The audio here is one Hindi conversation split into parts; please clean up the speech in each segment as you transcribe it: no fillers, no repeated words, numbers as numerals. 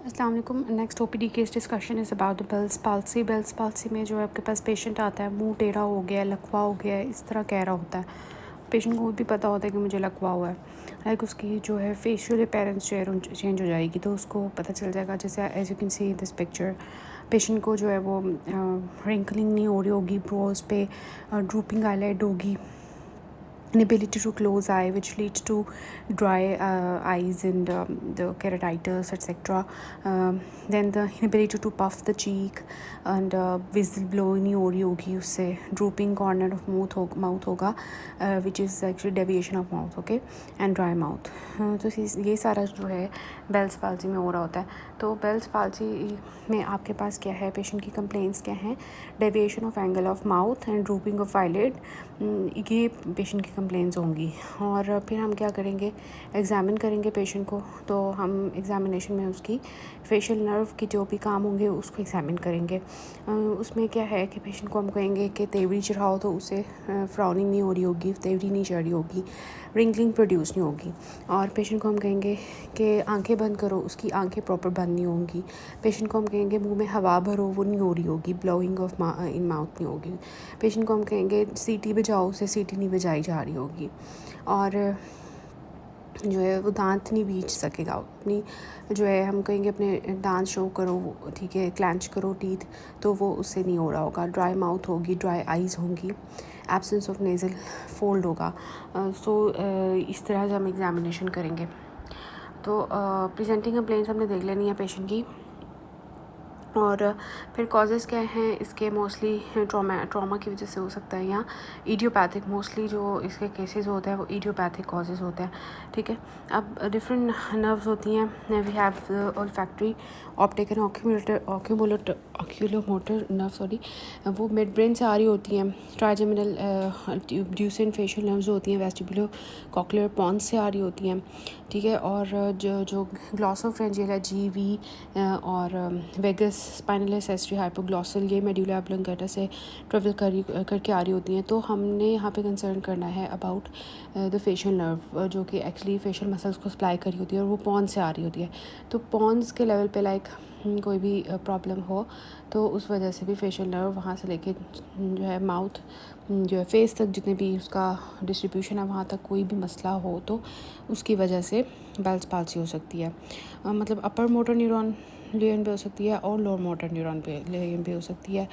अस्सलाम वालेकुम। Next OPD case discussion is about the Bell's palsy. Bell's palsy में जो है आपके पास पेशेंट आता है, मुंह टेढ़ा हो गया है, लकवा हो गया है, इस तरह कह रहा होता है। पेशेंट को भी पता होता है कि मुझे लकवा हुआ है। लाइक उसकी जो है फेशियल अपीयरेंस चेंज हो जाएगी, तो उसको पता चल जाएगा। जैसे as you can see in this picture, patient को जो है वो रिंकलिंग नहीं हो रही होगी, ब्रोज पे ड्रूपिंग आईलाइड होगी, inability to close eye, which leads to dry eyes and the keratitis, etc. Then the inability to puff the cheek and whistle blow नहीं हो रही होगी उससे, drooping corner of mouth होगा, which is actually deviation of mouth, okay, and dry mouth. तो ये सारा जो है बेल्स पाल्सी में हो रहा होता है। तो बेल्स पाल्सी में आपके पास क्या है, पेशेंट की कंप्लेंट्स क्या हैं? Deviation of angle of mouth and drooping of eyelid, ये पेशेंट की कंप्लेंट्स होंगी। और फिर हम क्या करेंगे, एग्ज़ामिन करेंगे पेशेंट को। तो हम एग्ज़ामिनेशन में उसकी फेशियल नर्व की जो भी काम होंगे उसको एग्ज़ामिन करेंगे। उसमें क्या है कि पेशेंट को हम कहेंगे कि तेवरी चढ़ाओ, तो उसे फ्राउनिंग नहीं हो रही होगी, तेवरी नहीं चढ़ रही होगी, रिंकलिंग प्रोड्यूस नहीं होगी। और पेशेंट को हम कहेंगे कि आंखें बंद करो, उसकी आंखें प्रॉपर बंद नहीं होंगी। पेशेंट को हम कहेंगे मुंह में हवा भरो, वो नहीं हो रही होगी, ब्लोइंग ऑफ इन माउथ नहीं होगी। पेशेंट को हम कहेंगे सीटी बजाओ, उसे सीटी नहीं बजाई जा रही होगी। और जो है वो दांत नहीं बीच सकेगा अपनी, जो है हम कहेंगे अपने दांत शो करो, ठीक है, क्लैंच करो टीथ, तो वो उससे नहीं हो रहा होगा। ड्राई माउथ होगी, ड्राई आइज़ होंगी, एब्सेंस ऑफ नेज़ल फोल्ड होगा। सो इस तरह से हम एग्ज़ामिनेशन करेंगे। तो प्रेजेंटिंग कंप्लेंट्स हमने देख लेनी है पेशेंट की। और फिर कॉजेज़ क्या हैं इसके, मोस्टली ट्रॉमा की वजह से हो सकता है, या इडियोपैथिक, मोस्टली जो इसके केसेस होते हैं वो इडियोपैथिक कॉजेज़ होते हैं, ठीक है। अब डिफरेंट नर्व्स होती हैं, we have olfactory, optic and oculomotor nerve, sorry, वो मिड ब्रेन से आ रही होती हैं। ट्राइजेमिनल ड्यूसेंट फेशियल नर्व्स होती हैं, वेस्टिबुलो कॉक्लियर पॉन्स से आ रही होती हैं, ठीक है। और जो ग्लॉसोफ्रेंजियल है, जीवी और वेगस स्पाइनल एसेसरी हाइपोग्लॉसल, ये मेडुला ऑब्लंगेटा से ट्रेवल करके आ रही होती हैं। तो हमने यहाँ पे कंसर्न करना है अबाउट द फेशियल नर्व, जो कि एक्चुअली फेशियल मसल्स को सप्लाई कर रही होती है, और वो पॉन्स से आ रही होती है। तो पॉन्स के लेवल पे लाइक कोई भी प्रॉब्लम हो, तो उस वजह से भी फेशियल नर्व वहाँ से लेके जो है माउथ, जो है फेस तक, जितने भी उसका डिस्ट्रीब्यूशन है वहाँ तक कोई भी मसला हो, तो उसकी वजह से बेल्स पाल्सी हो सकती है। मतलब अपर मोटर न्यूरॉन लेन भी हो सकती है और लोअर मोटर न्यूरॉन पे लेन भी हो सकती है।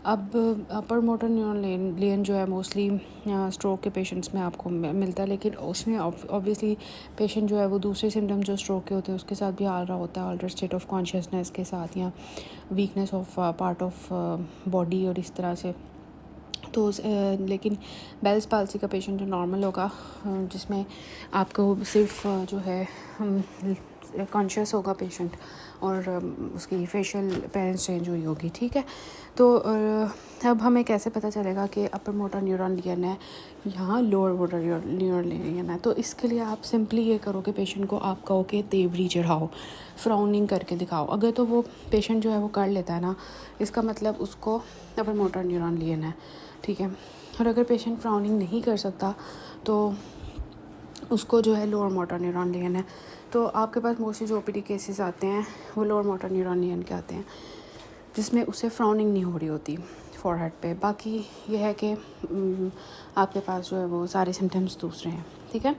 अब अपर मोटर न्यूरॉन लेन जो है मोस्टली स्ट्रोक के पेशेंट्स में आपको मिलता है, लेकिन उसमें ऑब्वियसली पेशेंट जो है वो दूसरे सिम्टम्स जो स्ट्रोक के होते हैं उसके साथ भी आ रहा होता है, ऑल्टर स्टेट ऑफ कॉन्शियसनेस के साथ, या weakness of part of body और इस तरह से। तो लेकिन बेल्स पाल्सी का पेशेंट जो नॉर्मल होगा, जिसमें आपको सिर्फ जो है कॉन्शियस होगा पेशेंट, और उसकी फेशियल अपीयरेंस चेंज हुई होगी, ठीक है। तो अब हमें कैसे पता चलेगा कि अपर मोटर न्यूरॉन लियन है यहाँ लोअर मोटर न्यूरॉन लियन है? तो इसके लिए आप सिंपली ये करो कि पेशेंट को आप कहो कि तेवरी चढ़ाओ, फ्राउनिंग करके दिखाओ। अगर तो वो पेशेंट जो है वो कर लेता है ना, इसका मतलब उसको अपर मोटर न्यूरॉन लियन है, ठीक है। और अगर पेशेंट फ्राउनिंग नहीं कर सकता तो उसको जो है लोअर मोटर न्यूरॉन लियन है। तो आपके पास मोस्टली जो ओपीडी केसेस आते हैं वो लोअर मोटर न्यूरॉन लियन के आते हैं, जिसमें उससे फ्राउनिंग नहीं हो रही होती फॉरहेड पे। बाकी ये है कि आपके पास जो है वो सारे सिम्टम्स दूसरे हैं, ठीक है।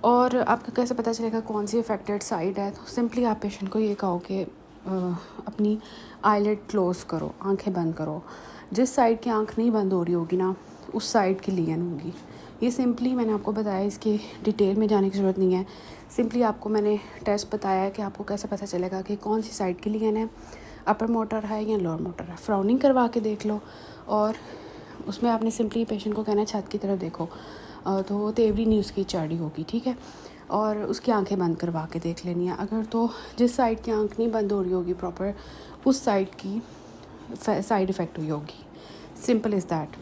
और आपको कैसे पता चलेगा कौन सी अफेक्टेड साइड है? तो सिंपली आप पेशेंट को ये कहो कि अपनी आईलिड क्लोज़ करो, आंखें बंद करो। जिस साइड की आंख नहीं बंद हो रही होगी ना, उस साइड की लियन होगी। ये सिंपली मैंने आपको बताया, इसकी डिटेल में जाने की ज़रूरत नहीं है। सिंपली आपको मैंने टेस्ट बताया है कि आपको कैसे पता चलेगा कि कौन सी साइड की लियन है, अपर मोटर है या लोअर मोटर है। फ्राउनिंग करवा के देख लो, और उसमें आपने सिंपली पेशेंट को कहना है छत की तरफ देखो, तो वो तेवरी नहीं उसकी चढ़ी होगी, ठीक है। और उसकी आंखें बंद करवा के देख लेनी है। अगर तो जिस साइड की आंख नहीं बंद हो रही होगी प्रॉपर, उस साइड की साइड इफ़ेक्ट हुई होगी। Simple is that.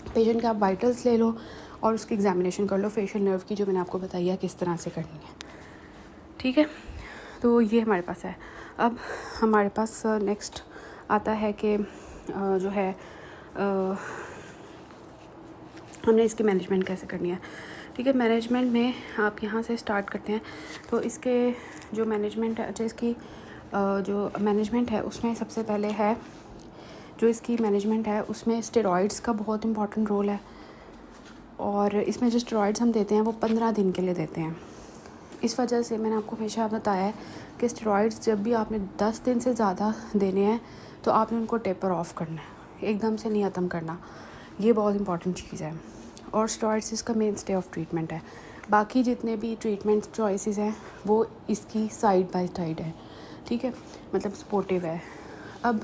पेशेंट के आप वाइटल्स ले लो और उसकी एग्जामिनेशन कर लो फेशियल नर्व की, जो मैंने आपको बताई है किस तरह से करनी है, ठीक है। तो ये हमारे पास है। अब हमारे पास नेक्स्ट आता है कि जो है हमने इसकी मैनेजमेंट कैसे करनी है, ठीक है। मैनेजमेंट में आप यहाँ से स्टार्ट करते हैं। तो इसके जो मैनेजमेंट है, अच्छा, इसकी जो मैनेजमेंट है उसमें सबसे पहले है, जो इसकी मैनेजमेंट है उसमें स्टेरॉइड्स का बहुत इंपॉर्टेंट रोल है। और इसमें जो स्टेरॉइड्स हम देते हैं वो 15 दिन के लिए देते हैं। इस वजह से मैंने आपको हमेशा बताया है कि स्टेरॉइड्स जब भी आपने 10 दिन से ज़्यादा देने हैं तो आपने उनको टेपर ऑफ करना है, एकदम से नहीं ख़त्म करना। ये बहुत इंपॉर्टेंट चीज़ है। और स्टेरॉइड्स इसका मेन स्टे ऑफ ट्रीटमेंट है। बाकी जितने भी ट्रीटमेंट चॉइसेस हैं वो इसकी साइड बाय साइड है, ठीक है, मतलब सपोर्टिव है। अब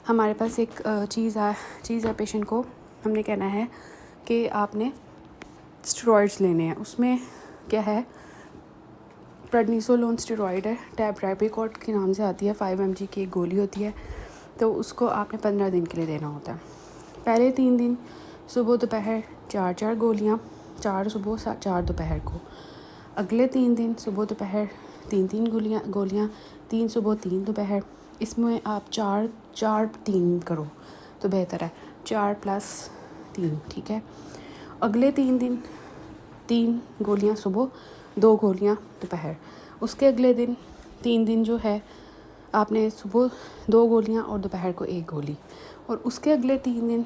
हमारे पास एक चीज़ है पेशेंट को हमने कहना है कि आपने स्टेरॉइड्स लेने हैं। उसमें क्या है, प्रेडनिसोलोन स्टेरॉइड है, टैब रैपिकॉट के नाम से आती है, 5 mg की एक गोली होती है। तो उसको आपने 15 दिन के लिए देना होता है। पहले 3 दिन सुबह दोपहर 4 गोलियाँ, 4 सुबह 4 दोपहर को। अगले 3 दिन सुबह दोपहर 3 गोलियाँ, 3 सुबह 3 दोपहर। इसमें आप 4-3 करो तो बेहतर है, 4 + 3, ठीक है। अगले 3 दिन 3 गोलियाँ सुबह, 2 गोलियाँ दोपहर। उसके अगले दिन 3 दिन जो है आपने सुबह 2 गोलियाँ और दोपहर को 1 गोली। और उसके अगले 3 दिन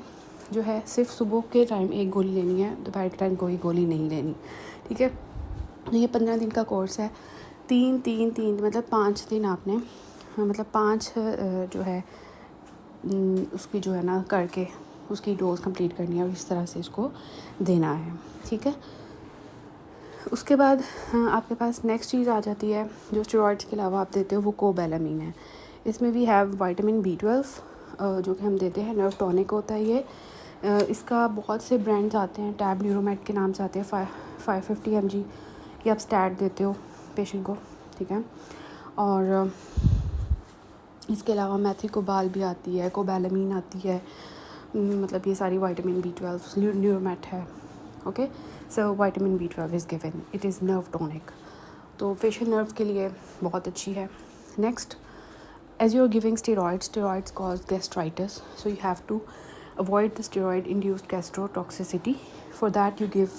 जो है सिर्फ सुबह के टाइम 1 गोली लेनी है, दोपहर के टाइम कोई गोली नहीं लेनी, ठीक है। ये 15 दिन का कोर्स है। 3-3-3 मतलब 5 दिन आपने, मतलब 5 जो है उसकी जो है ना करके उसकी डोज कंप्लीट करनी है और इस तरह से इसको देना है, ठीक है। उसके बाद आपके पास नेक्स्ट चीज़ आ जाती है जो स्टेरॉइड्स के अलावा आप देते हो, वो कोबैलामीन है। इसमें भी हैव विटामिन B12 जो कि हम देते हैं, नर्व टॉनिक होता है ये। इसका बहुत से ब्रांड्स आते हैं, टैब न्यूरोमेट के नाम से आते हैं। 550 mg ये आप स्टैट देते हो पेशेंट को, ठीक है। और इसके अलावा मैथिकोबाल भी आती है, कोबैलामीन आती है, मतलब ये सारी विटामिन B12 न्यूरोमेट है, okay. So vitamin B12 is given, it is nerve tonic, तो फेशियल नर्व के लिए बहुत अच्छी है। Next, as you are giving steroids cause gastritis, so you have to avoid the steroid induced gastrotoxicity. For that you give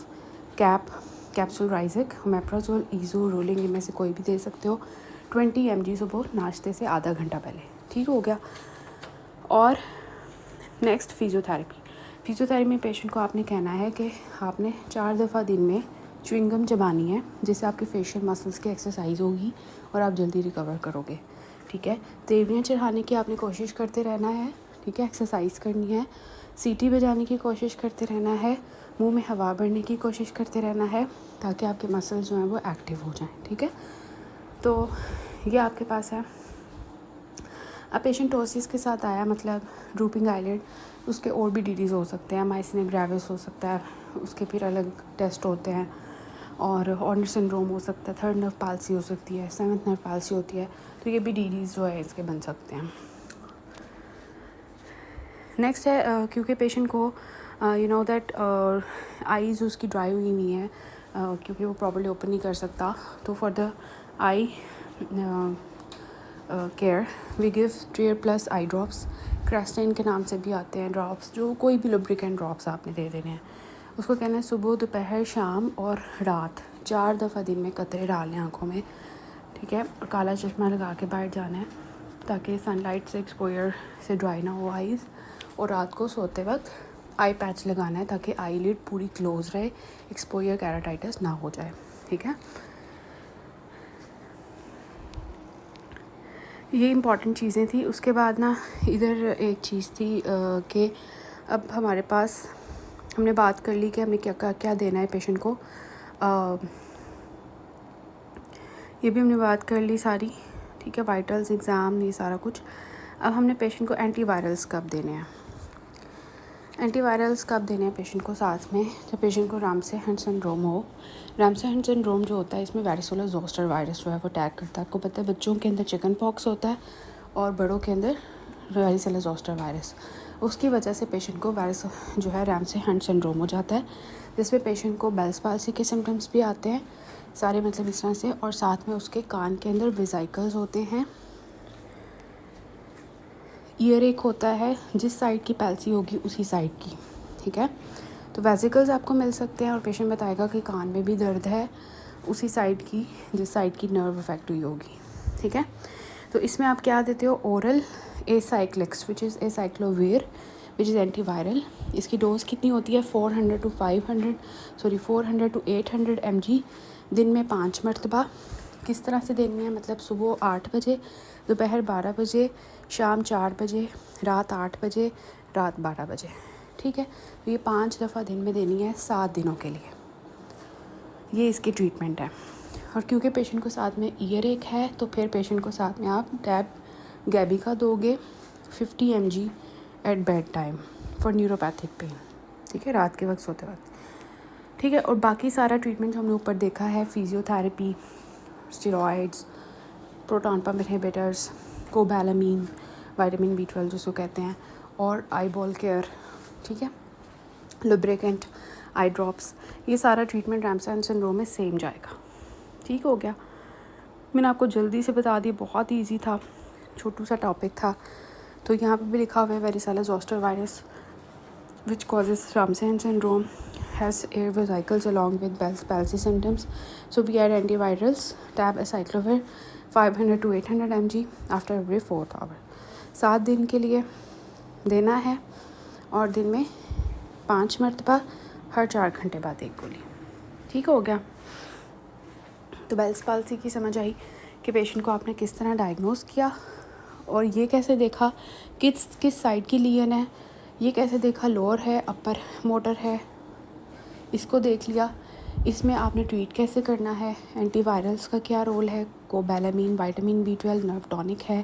capsule Ryzec, omeprazole, Ezo, Rolling, इनमें से कोई भी दे सकते हो। 20 mg सुबह नाश्ते से आधा घंटा पहले, ठीक हो गया। और नेक्स्ट फिजियोथेरेपी में पेशेंट को आपने कहना है कि आपने 4 दफ़ा दिन में च्युइंगम चबानी है, जिससे आपके फेशियल मसल्स की एक्सरसाइज होगी और आप जल्दी रिकवर करोगे, ठीक है। तेवड़ियाँ चढ़ाने की आपने कोशिश करते रहना है, ठीक है, एक्सरसाइज करनी है। सीटी बजाने की कोशिश करते रहना है, मुंह में हवा भरने की कोशिश करते रहना है, ताकि आपके मसल्स जो हैं वो एक्टिव हो जाएं, ठीक है। तो ये आपके पास है। अब पेशेंट टोसिस के साथ आया, मतलब ड्रूपिंग आईलिड, उसके और भी डिजीज़ हो सकते हैं, माइसनिया ग्रेविस हो सकता है, उसके फिर अलग टेस्ट होते हैं। और ऑर्नर सिंड्रोम हो सकता है, 3rd नर्व पाल्सी हो सकती है, 7th नर्व पाल्सी होती है, तो ये भी डिजीज़ जो है इसके बन सकते हैं। नेक्स्ट है क्योंकि पेशेंट को यू नो दैट आईज़ उसकी ड्राई हुई नहीं है, क्योंकि वो प्रॉपर्ली ओपन नहीं कर सकता, तो for the eye care we give ट्रियर प्लस आई ड्रॉप्स, क्रेस्टाइन के नाम से भी आते हैं ड्रॉप्स, जो कोई भी लुब्रिकेंट ड्रॉप्स आपने दे देने हैं। उसको कहना है सुबह दोपहर शाम और रात 4 दफ़ा दिन में कतरे डालने आँखों में, ठीक है। और काला चश्मा लगा के बैठ जाना है, ताकि सनलाइट से एक्सपोजर से ड्राई ना हो आईज़। और रात को सोते वक्त आई पैच लगाना है, ताकि आई लिड पूरी क्लोज रहे, एक्सपोजर केराटाइटिस ना हो जाए, ठीक है। ये इम्पॉर्टेंट चीज़ें थी। उसके बाद ना इधर एक चीज़ थी कि अब हमारे पास हमने बात कर ली कि हमें क्या देना है पेशेंट को, ये भी हमने बात कर ली सारी, ठीक है, वाइटल्स, एग्ज़ाम, ये सारा कुछ। अब हमने पेशेंट को एंटीवायरल्स कब देने हैं पेशेंट को, साथ में जब पेशेंट को रामसे हंट सिंड्रोम हो। रामसे हंट सिंड्रोम जो होता है, इसमें वेरिसोला ज़ोस्टर वायरस जो है वो अटैक करता है। आपको पता है बच्चों के अंदर चिकन पॉक्स होता है और बड़ों के अंदर वेरिसोला ज़ोस्टर वायरस, उसकी वजह से पेशेंट को जो है रामसे हंट सिंड्रोम हो जाता है, जिसमें पेशेंट को बेल्स पाल्सी के सिम्टम्स भी आते हैं सारे, मतलब इस तरह से। और साथ में उसके कान के अंदर वेसिकल्स होते हैं, ईयर एक होता है, जिस साइड की पैल्सी होगी उसी साइड की, ठीक है। तो वेसिकल्स आपको मिल सकते हैं और पेशेंट बताएगा कि कान में भी दर्द है उसी साइड की, जिस साइड की नर्व अफेक्ट हुई होगी, ठीक है। तो इसमें आप क्या देते हो, ओरल एसाइक्लिक्स which is acyclovir which is antiviral. इसकी डोज़ कितनी होती है 400 to 800 mg दिन में 5 मरतबा। किस तरह से देनी है, मतलब सुबह 8 बजे, दोपहर 12 बजे, शाम 4 बजे, रात 8 बजे, रात 12 बजे। ठीक है, तो ये 5 दफ़ा दिन में देनी है 7 दिनों के लिए। ये इसकी ट्रीटमेंट है। और क्योंकि पेशेंट को साथ में ईयर एक है तो फिर पेशेंट को साथ में आप टैब गैबी का दोगे 50 mg at bedtime for neuropathic pain. ठीक है, रात के वक्त सोते वक्त। ठीक है, और बाकी सारा ट्रीटमेंट जो हमने ऊपर देखा है, physiotherapy, steroids, proton pump inhibitors, cobalamin, vitamin B12 जिसको कहते हैं, और आई बॉल केयर, ठीक है, लुब्रिकेंट, आई ड्रॉप्स, ये सारा ट्रीटमेंट रैमसे सिंड्रोम में सेम जाएगा। ठीक हो गया, मैंने आपको जल्दी से बता दी, बहुत ही ईजी था, छोटू सा टॉपिक था। तो यहाँ पे भी लिखा हुआ है varicella zoster virus which causes Ramsay syndrome has air vesicles along with Bell's palsy symptoms. So we add antivirals, tab acyclovir 500 to 800 mg after every 4th hour. 7 दिन के लिए देना है और दिन में 5 मरतबा, हर 4 घंटे बाद एक गोली। ठीक हो गया। तो बेल्स पाल्सी की समझ आई कि पेशेंट को आपने किस तरह डायग्नोस किया और ये कैसे देखा किस साइड की लीजन है, ये कैसे देखा लोअर है अपर मोटर है, इसको देख लिया। इसमें आपने ट्रीट कैसे करना है, एंटीवायरल्स का क्या रोल है, कोबैलामीन, विटामिन B12 नर्व टॉनिक है,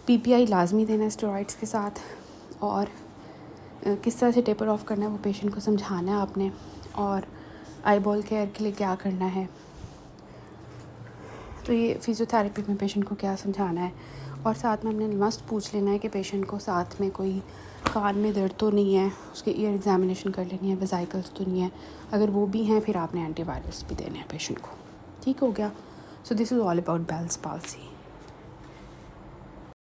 PPI लाजमी देना है स्टेरॉइड्स के साथ, और किस तरह से टेपर ऑफ करना है वो पेशेंट को समझाना है आपने, और आई बॉल केयर के लिए क्या करना है। तो ये फिजियोथेरेपी में पेशेंट को क्या समझाना है, और साथ में हमने मस्ट पूछ लेना है कि पेशेंट को साथ में कोई कान में दर्द तो नहीं है, उसके ईयर एग्जामिनेशन कर लेनी है, वेसाइकल्स तो नहीं है, अगर वो भी हैं फिर आपने एंटीवायरस भी देने हैं पेशेंट को। ठीक हो गया। So this is all about Bell's palsy.